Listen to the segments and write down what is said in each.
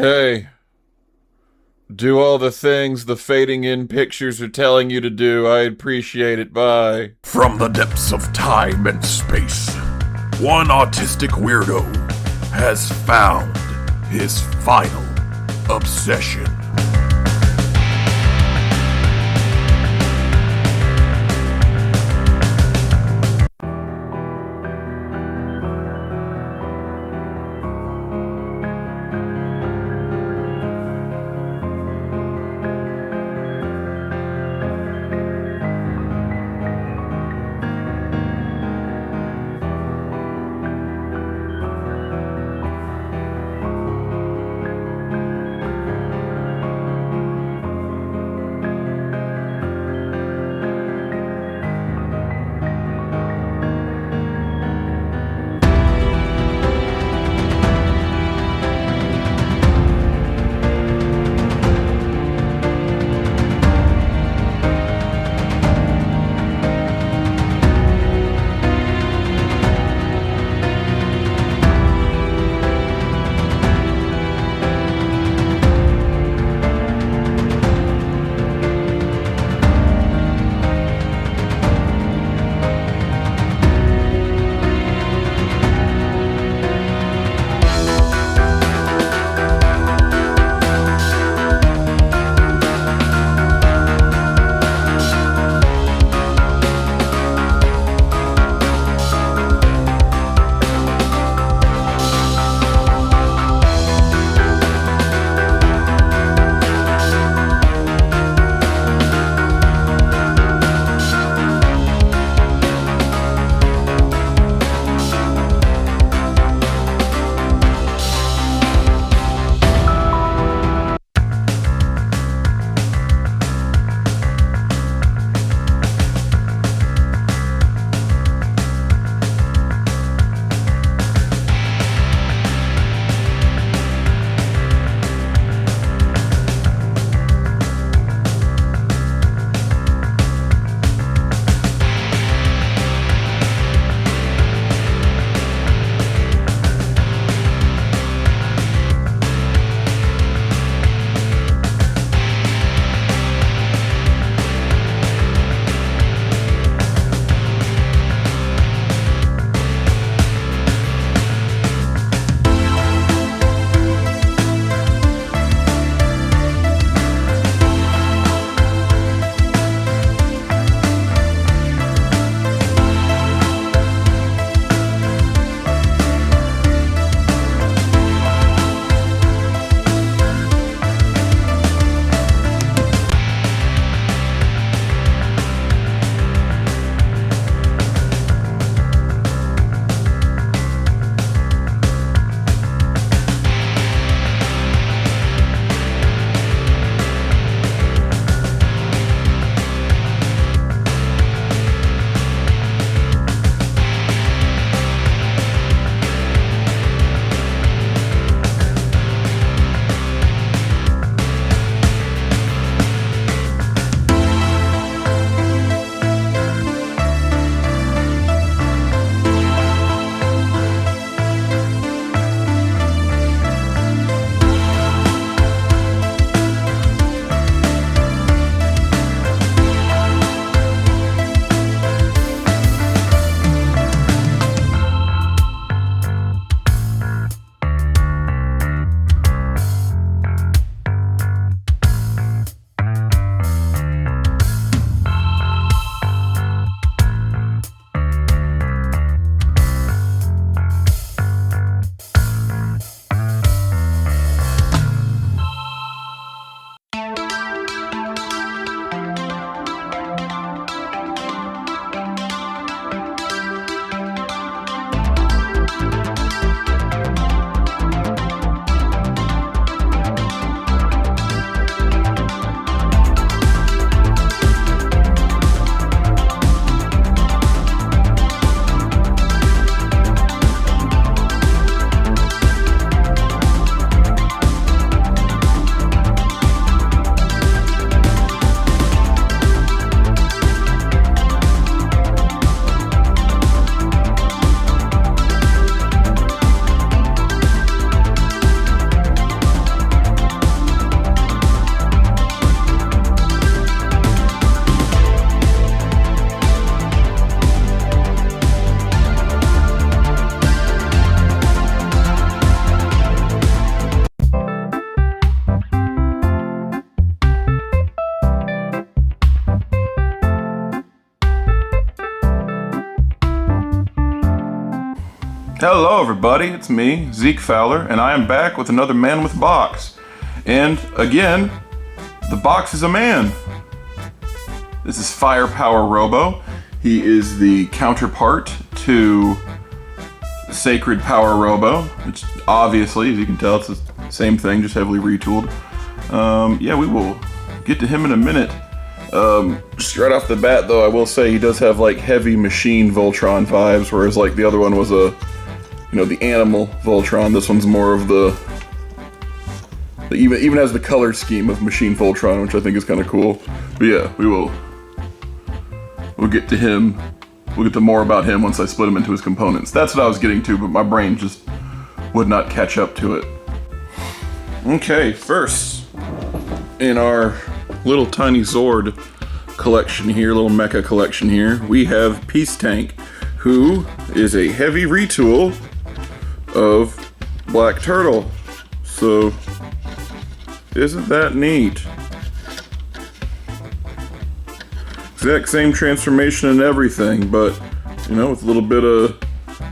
Hey, do all the things the fading in pictures are telling you to do. I appreciate it. Bye. From the depths of time and space, one autistic weirdo has found his final obsession. Hello everybody, it's me, Zeke Fowler, and I am back with another Man with Box. And again, the box is a man. This is Firepower Robo. He is the counterpart to Sacred Power Robo, which obviously, as you can tell, it's the same thing, just heavily retooled. Yeah, we will get to him in a minute. Just right off the bat, though, I will say he does have like heavy machine Voltron vibes, whereas like the other one was a, the animal Voltron. This one's more of the even has the color scheme of machine Voltron, which I think is kind of cool. But yeah, we'll get to him. We'll get to more about him once I split him into his components. That's what I was getting to, but my brain just would not catch up to it. Okay, first in our little tiny Zord collection here, little mecha collection here, we have Peace Tank, who is a heavy retool of Black Turtle. So, isn't that neat? Exact same transformation and everything, but, with a little bit of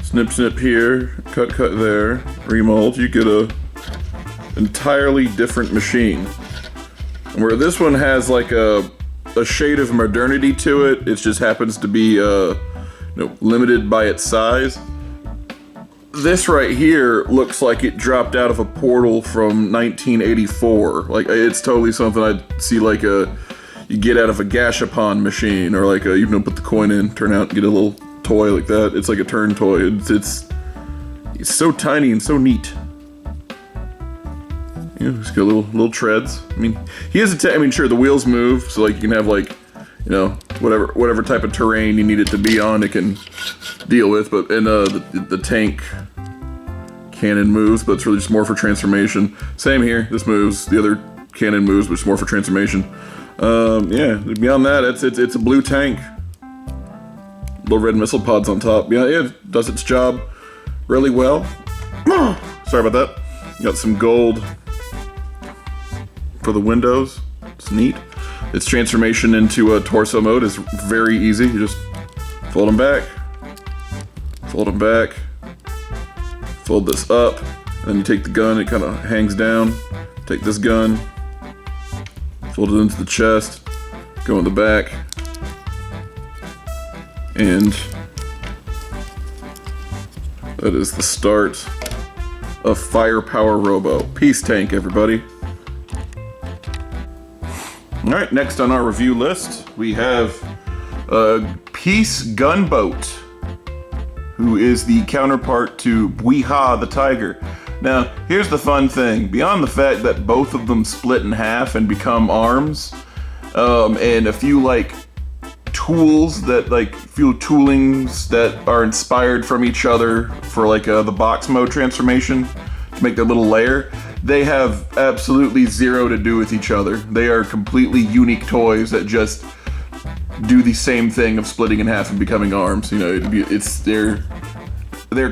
snip here, cut there, remold, you get a entirely different machine. Where this one has like a shade of modernity to it, it just happens to be limited by its size. This right here looks like it dropped out of a portal from 1984. Like, it's totally something I'd see like you get out of a Gashapon machine, or like put the coin in, turn out and get a little toy like that. It's like a turn toy. It's so tiny and so neat. He's got little treads. I mean, he has sure, the wheels move, so like you can have like, whatever type of terrain you need it to be on, it can deal with. But the tank cannon moves, but it's really just more for transformation. Same here. This moves. The other cannon moves, but it's more for transformation. Yeah. Beyond that, it's a blue tank. Little red missile pods on top. Yeah, it does its job really well. Sorry about that. Got some gold for the windows. It's neat. Its transformation into a torso mode is very easy. You just fold them back, fold this up, and then you take the gun, it kind of hangs down. Take this gun, fold it into the chest, go in the back, and that is the start of Firepower Robo. Peace Tank, everybody. Alright, next on our review list, we have Peace Gunboat, who is the counterpart to Buiha the Tiger. Now, here's the fun thing. Beyond the fact that both of them split in half and become arms, and a few toolings that are inspired from each other for the box mode transformation to make their little lair, they have absolutely zero to do with each other. They are completely unique toys that just do the same thing of splitting in half and becoming arms. They're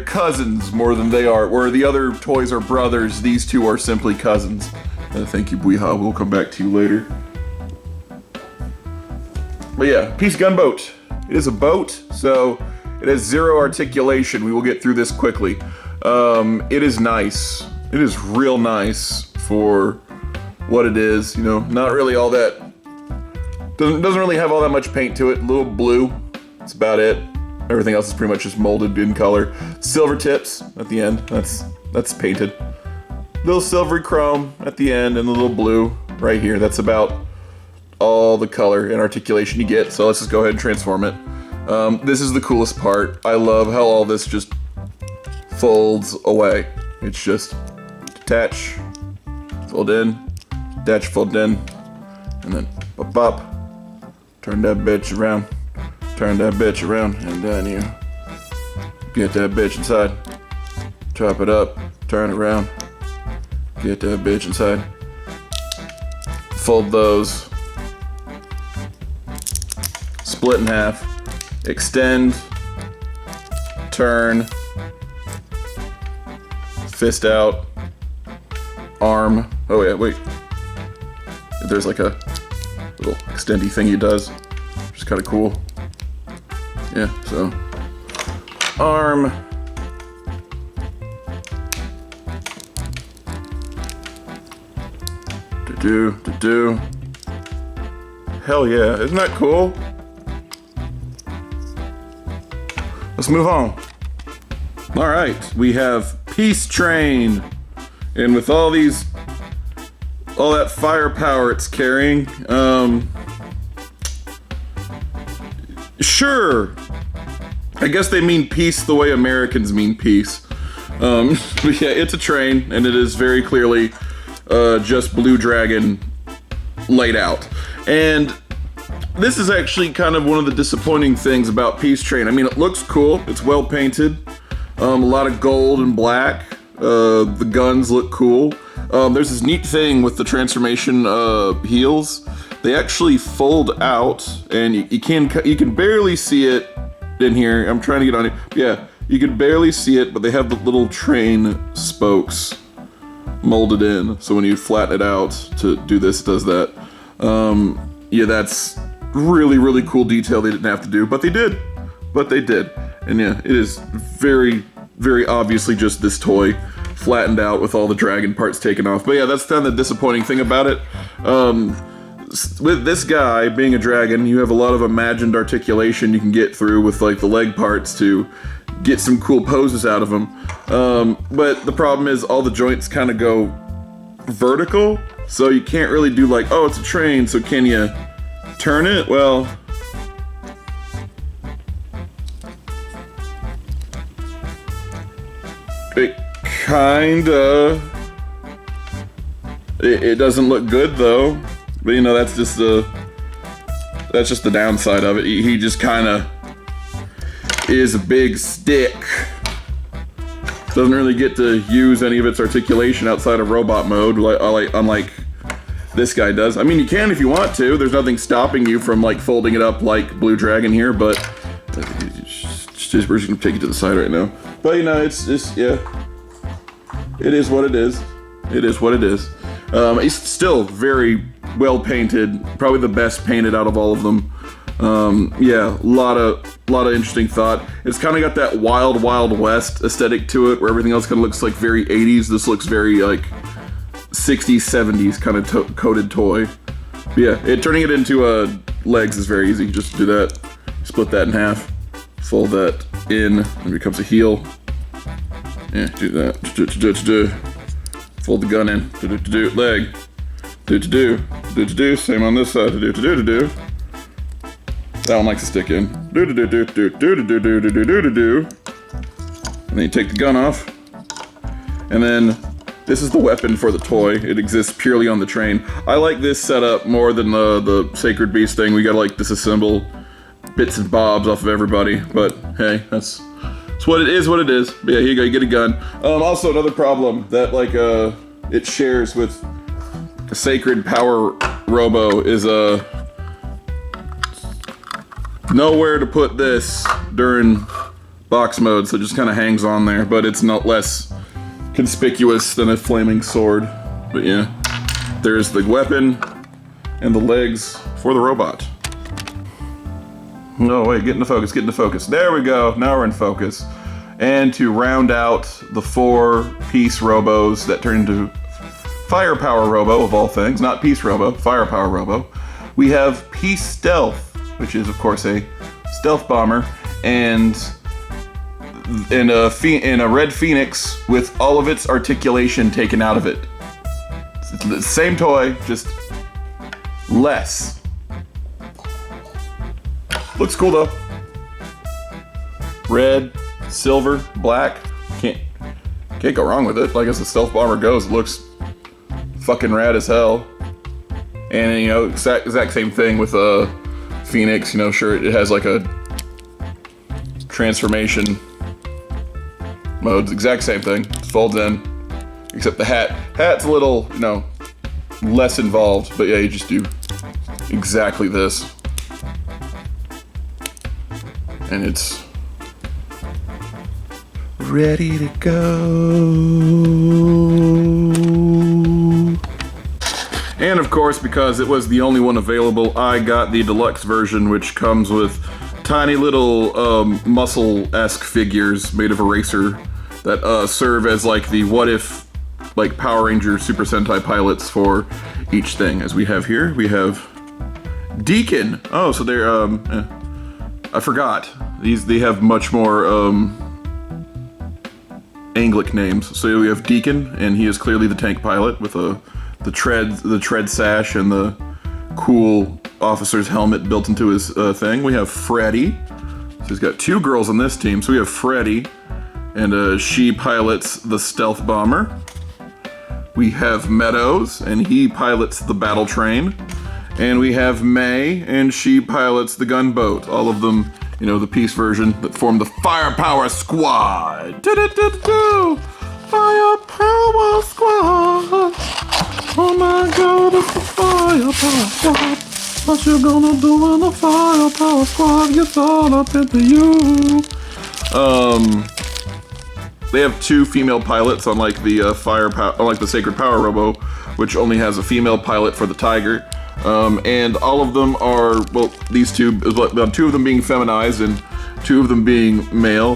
cousins more than they are. Where the other toys are brothers, these two are simply cousins. Thank you, Buiha. We'll come back to you later. But yeah, Peace Gunboat. It is a boat, so it has zero articulation. We will get through this quickly. It is nice. It is real nice for what it is. Not really all that. Doesn't really have all that much paint to it. A little blue. That's about it. Everything else is pretty much just molded in color. Silver tips at the end. That's painted. Little silvery chrome at the end and a little blue right here. That's about all the color and articulation you get. So let's just go ahead and transform it. This is the coolest part. I love how all this just folds away. It's just detach, fold in, detach, fold in, and then pop, turn that bitch around, and then you get that bitch inside, chop it up, turn it around, get that bitch inside, fold those, split in half, extend, turn, fist out, arm. Oh yeah, wait. There's like a little extendy thing he does, which is kind of cool. Yeah, so arm, Do. Hell yeah, isn't that cool? Let's move on. All right, we have Peace Train. And with all that firepower it's carrying, sure. I guess they mean peace the way Americans mean peace. But yeah, it's a train, and it is very clearly just Blue Dragon laid out. And this is actually kind of one of the disappointing things about Peace Train. I mean, it looks cool. It's well painted. A lot of gold and black. The guns look cool. There's this neat thing with the transformation heels. They actually fold out, and you can barely see it in here. I'm trying to get on it. Yeah, you can barely see it, but they have the little train spokes molded in. So when you flatten it out to do this, it does that. Yeah, that's really, really cool detail they didn't have to do, but they did. And yeah, it is very, very obviously just this toy flattened out with all the dragon parts taken off. But yeah, that's kind of the disappointing thing about it. With this guy being a dragon, you have a lot of imagined articulation you can get through with like the leg parts to get some cool poses out of him. But the problem is all the joints kind of go vertical, so you can't really do like, oh, it's a train, so can you turn it? Well, it kinda, it doesn't look good though. But you know, that's just the downside of it. He just kinda is a big stick. Doesn't really get to use any of its articulation outside of robot mode, unlike this guy does. I mean, you can if you want to. There's nothing stopping you from like folding it up like Blue Dragon here, but we're just gonna take it to the side right now. But you know, it's just, yeah, it is what it is. It is what it is. It's still very well painted, probably the best painted out of all of them. Yeah, a lot of interesting thought. It's kind of got that Wild Wild West aesthetic to it, where everything else kind of looks like very 80s. This looks very like 60s, 70s kind of coated toy. But yeah, turning it into legs is very easy. Just do that, split that in half, fold that in, and it becomes a heel. Yeah, do that. Fold the gun in. Leg. Same on this side. That one likes to stick in. And then you take the gun off. And then this is the weapon for the toy. It exists purely on the train. I like this setup more than the Sacred Beast thing. We gotta like disassemble bits and bobs off of everybody. But hey, that's what it is. But yeah, here you go. You get a gun. Also, another problem that like it shares with a Sacred Power Robo is nowhere to put this during box mode, so it just kind of hangs on there, but it's not less conspicuous than a flaming sword. But yeah, there's the weapon and the legs for the robot. No, wait, get into focus. There we go, now we're in focus. And to round out the 4-piece Robos that turn into Firepower Robo, of all things, not Peace Robo, Firepower Robo, we have Peace Stealth, which is of course a stealth bomber, and a red phoenix with all of its articulation taken out of it. It's the same toy, just less. Looks cool though. Red, silver, black. Can't go wrong with it. Like as the stealth bomber goes, it looks fucking rad as hell. And you know, exact same thing with Phoenix. You know, sure, it has like a transformation modes, exact same thing. It folds in, except the hat's a little, you know, less involved. But yeah, you just do exactly this, and it's ready to go. And of course, because it was the only one available, I got the deluxe version, which comes with tiny little muscle-esque figures made of eraser that serve as like the what if like Power Ranger Super Sentai pilots for each thing. As we have here, we have Deacon. Oh, so they're I forgot. They have much more Anglic names. So we have Deacon, and he is clearly the tank pilot with the tread sash and the cool officer's helmet built into his thing. We have Freddy. So he's got 2 girls on this team. So we have Freddy, and she pilots the stealth bomber. We have Meadows, and he pilots the battle train. And we have May, and she pilots the gunboat. All of them, you know, the peace version that form the Firepower Squad. Do-do-do-do-do. Firepower Squad. Oh my God, it's the Firepower Squad. What you gonna do in the Firepower Squad? It's all up into you. They have 2 female pilots, unlike the unlike the Sacred Power Robo, which only has a female pilot for the Tiger. And all of them are, well, these 2, 2 of them being feminized and 2 of them being male.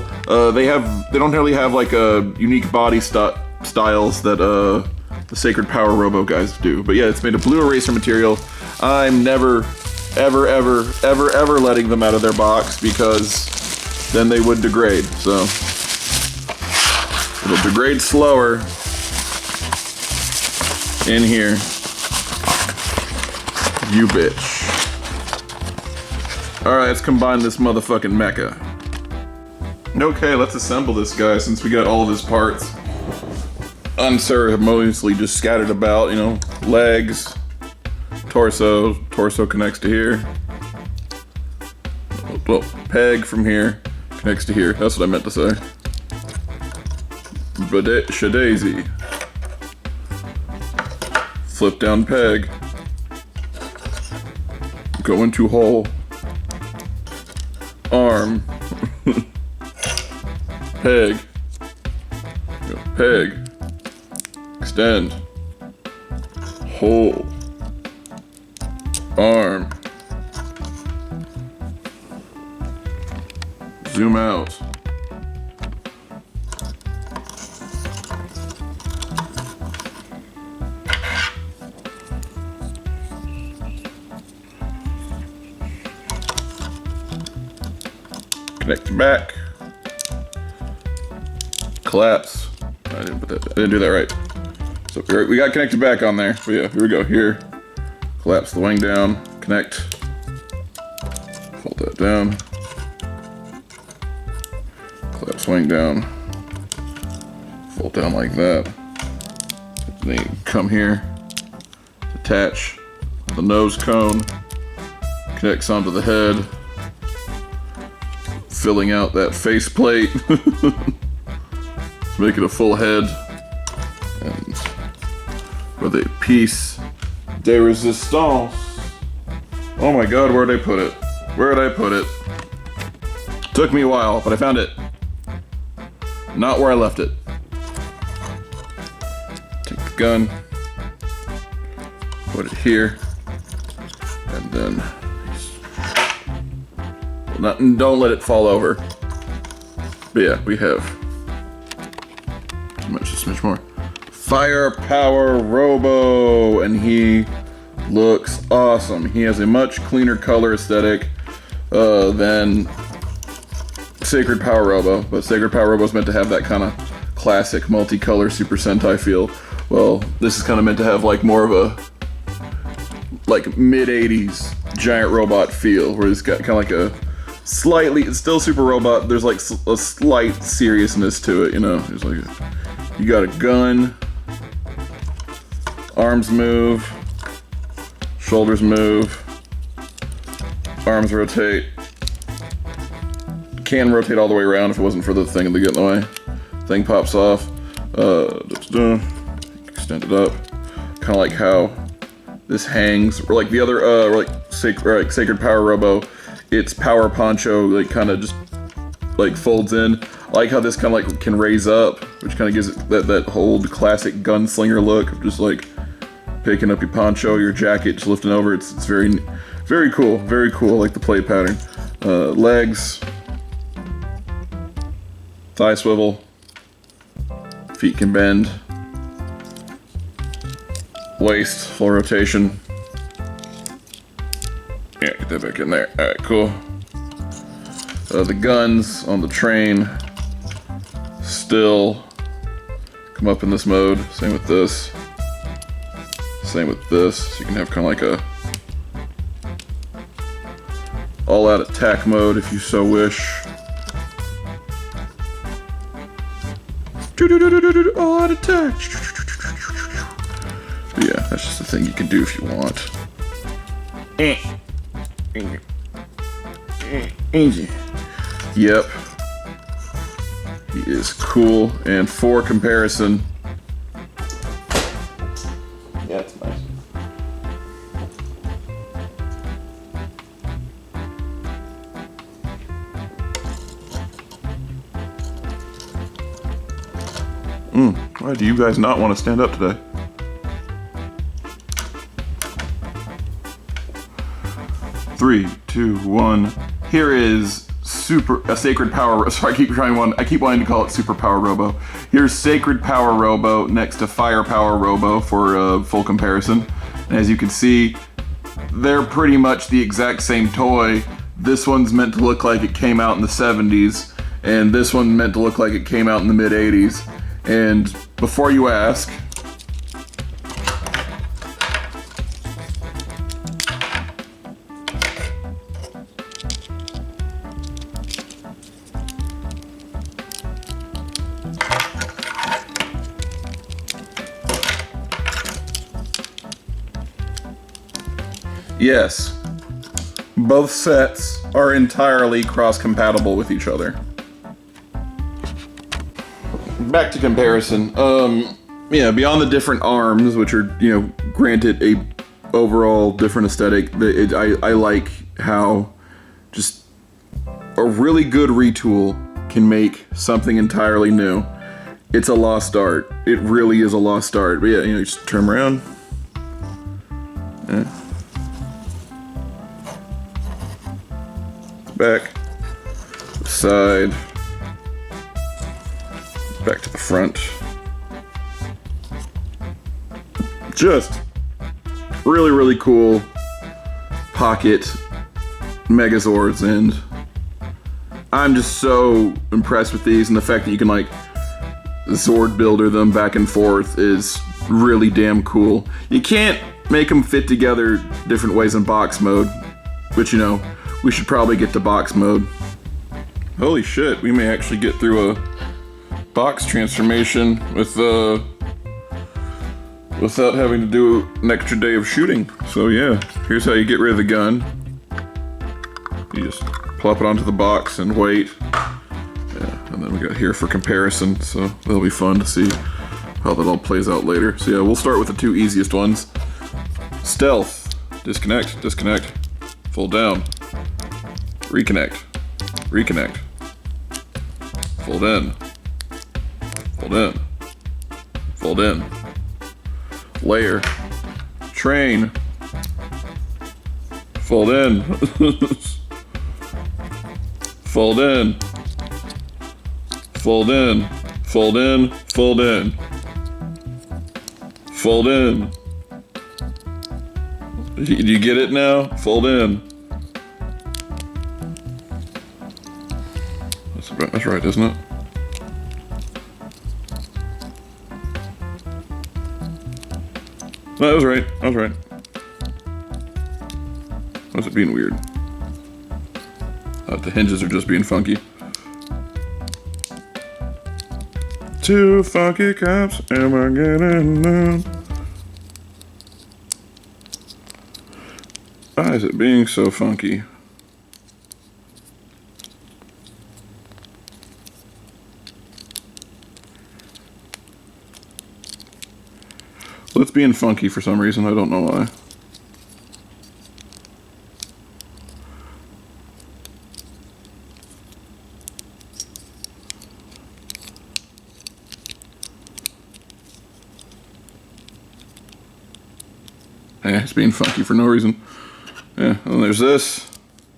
They don't really have like unique body styles that the Sacred Power Robo guys do. But yeah, it's made of blue eraser material. I'm never, ever letting them out of their box, because then they would degrade. So it'll degrade slower in here. You bitch. Alright, let's combine this motherfucking mecha. Okay, let's assemble this guy since we got all of his parts unceremoniously just scattered about, you know. Legs, torso connects to here. Well, peg from here connects to here. That's what I meant to say. Shadaisy. Flip down peg. Go into hole. Arm. Peg. Peg. Extend. Hole. Arm. Zoom out. Connect to back. Collapse. I didn't do that right. So we got connected back on there. But yeah, here we go. Here. Collapse the wing down. Connect. Fold that down. Collapse wing down. Fold down like that. Then you come here. Attach the nose cone. Connects onto the head. Filling out that faceplate. Make it a full head. And with a piece de resistance. Oh my God, where'd I put it? Where'd I put it? Took me a while, but I found it. Not where I left it. Take the gun. Put it here. And then don't let it fall over. But yeah, we have just a smidge more. Firepower Robo, and he looks awesome. He has a much cleaner color aesthetic than Sacred Power Robo, but Sacred Power Robo is meant to have that kind of classic multicolor Super Sentai feel. Well, this is kind of meant to have like more of a like mid-80s giant robot feel, where it's got kind of like a slightly, it's still super robot, there's like a slight seriousness to it, you know. It's like you got a gun, arms move, shoulders move, arms rotate. Can rotate all the way around if it wasn't for the thing to get in the way. Thing pops off. Extend it up. Kind of like how this hangs, or like the other, or like Sacred Power Robo. Its power poncho like kind of just like folds in. I like how this kind of like can raise up, which kind of gives it that old classic gunslinger look of just like picking up your poncho, your jacket, just lifting over. It's very, very cool. Very cool. I like the play pattern. Legs, thigh swivel, feet can bend, waist, full rotation. Yeah, get that back in there. All right, cool. The guns on the train still come up in this mode. Same with this. Same with this. So you can have kind of like a all-out attack mode if you so wish. All-out attack. But yeah, that's just a thing you can do if you want. Yep. He is cool. And for comparison, yeah, it's nice. Why do you guys not want to stand up today? Three, two, one. Here is a sacred power. Sorry, I keep wanting to call it super power Robo. Here's sacred power Robo next to firepower Robo for full comparison. And as you can see, they're pretty much the exact same toy. This one's meant to look like it came out in the 70s, and this one's meant to look like it came out in the mid 80s. And before you ask, yes, both sets are entirely cross-compatible with each other. Back to comparison. Yeah, beyond the different arms, which are, granted a overall different aesthetic, I like how just a really good retool can make something entirely new. It's a lost art. It really is a lost art. But yeah, just turn 'em around. Yeah. Back, side, back to the front. Just really, really cool pocket Megazords, and I'm just so impressed with these, and the fact that you can Zord builder them back and forth is really damn cool. You can't make them fit together different ways in box mode, which we should probably get to box mode. Holy shit, we may actually get through a box transformation without having to do an extra day of shooting. So yeah, here's how you get rid of the gun. You just plop it onto the box and wait. Yeah, and then we got here for comparison, so that'll be fun to see how that all plays out later. So yeah, we'll start with the two easiest ones. Stealth, disconnect, disconnect, fold down, reconnect, reconnect, fold in, fold in, fold in, layer, train, fold in, fold in, fold in, fold in, fold in, fold in. Do you get it now? Fold in. That's right, isn't it? No, that was right. I was right. Why's it being weird? The hinges are just being funky. Two funky cops, am I getting them? Why is it being so funky? Well, it's being funky for some reason, I don't know why. Yeah, it's being funky for no reason. Yeah, and there's this.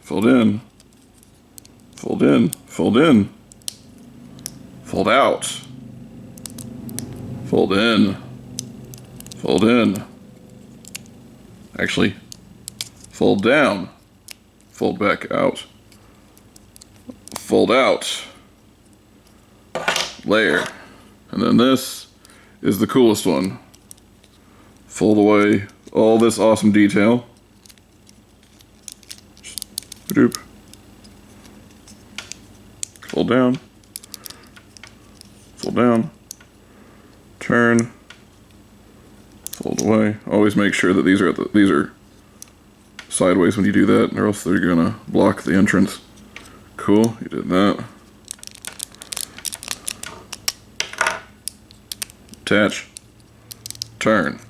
Fold in. Fold in. Fold in. Fold out. Fold in. Fold in. Actually, fold down, fold back out, fold out, layer. And then this is the coolest one. Fold away all this awesome detail. Doop. Fold down, fold down, turn, fold away. Always make sure that these are sideways when you do that, or else they're gonna block the entrance. Cool, you did that. Attach, turn.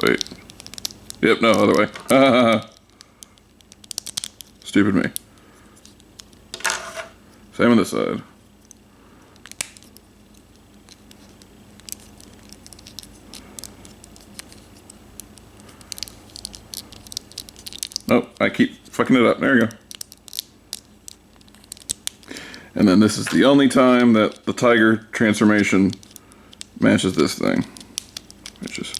Wait. Yep, no, other way. Stupid me. Same on this side. Nope, I keep fucking it up. There you go. And then this is the only time that the tiger transformation matches this thing. Which is...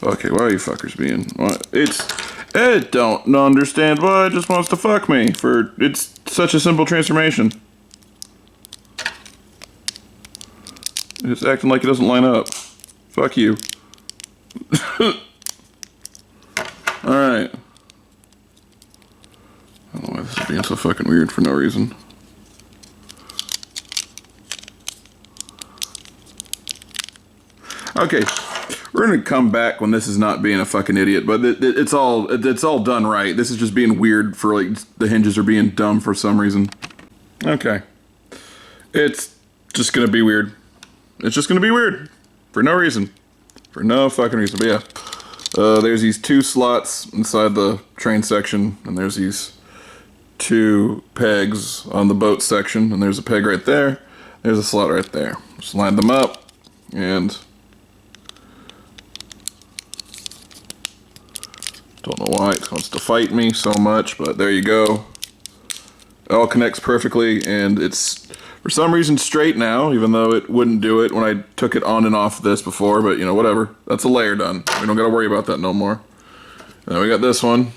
Okay, why are you fuckers being... What? It don't understand why it just wants to fuck me. It's such a simple transformation. It's acting like it doesn't line up. Fuck you. Alright. I don't know why this is being so fucking weird for no reason. Okay, we're gonna come back when this is not being a fucking idiot, but it's all done right. This is just being weird for, like, the hinges are being dumb for some reason. Okay. It's just gonna be weird. It's just gonna be weird. For no reason. For no fucking reason, but yeah. There's these two slots inside the train section, and there's these two pegs on the boat section, and there's a peg right there. There's a slot right there. Just line them up, and... Don't know why it wants to fight me so much, but there you go. It all connects perfectly, and it's, for some reason, straight now, even though it wouldn't do it when I took it on and off this before, but, you know, whatever. That's a layer done. We don't gotta worry about that no more. And then we got this one.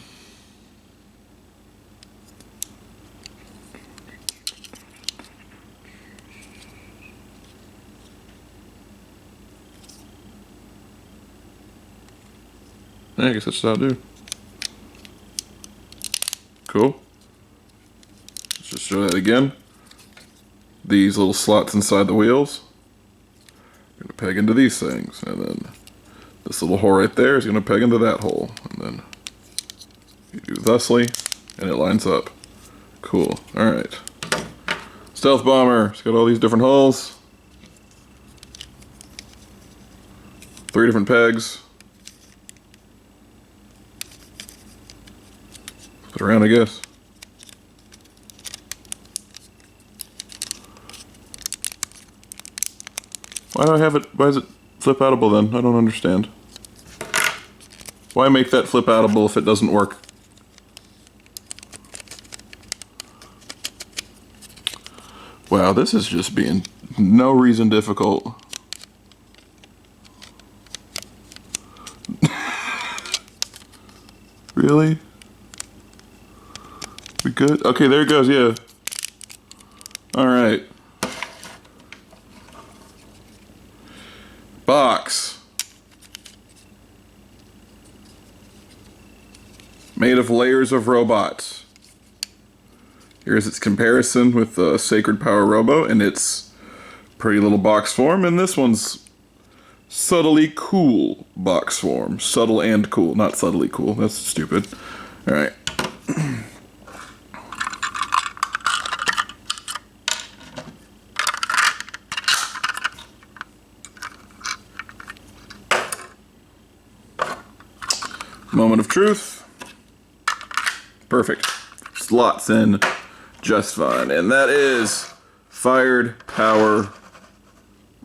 Yeah, I guess that's what I'll do. Cool. Let's just show that again. These little slots inside the wheels. I'm gonna peg into these things, and then this little hole right there is gonna peg into that hole, and then you do thusly, and it lines up. Cool. All right. Stealth bomber. It's got all these different holes. 3 different pegs. Put it around, I guess. Why do I have it? Why is it flip outable then? I don't understand. Why make that flip outable if it doesn't work? Wow, this is just being no reason difficult. Really? We good? Okay, there it goes, yeah. Alright. Box. Made of layers of robots. Here's its comparison with the Sacred Power Robo in its pretty little box form, and this one's subtly cool box form. Subtle and cool, not subtly cool. That's stupid. Alright. Moment of truth. Perfect. Slots in just fine. And that is Fired Power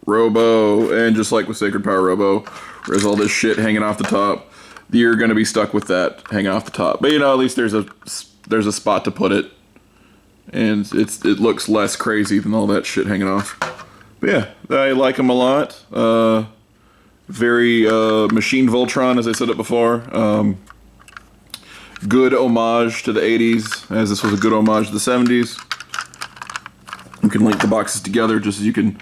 Robo. And just like with Sacred Power Robo, there's all this shit hanging off the top. You're gonna be stuck with that hanging off the top. But you know, at least there's a spot to put it. And it looks less crazy than all that shit hanging off. Yeah, I like them a lot. Very Machine Voltron, as I said it before. Good homage to the 80s, as this was a good homage to the 70s. You can link the boxes together just as you can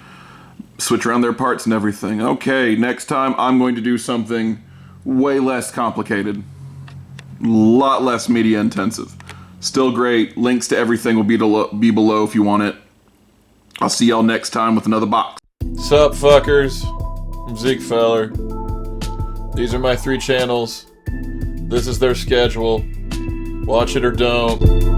switch around their parts and everything. Okay, next time I'm going to do something way less complicated. A lot less media intensive. Still great. Links to everything will be below if you want it. I'll see y'all next time with another box. Sup, fuckers? I'm Zeke Feller. These are my 3 channels. This is their schedule. Watch it or don't.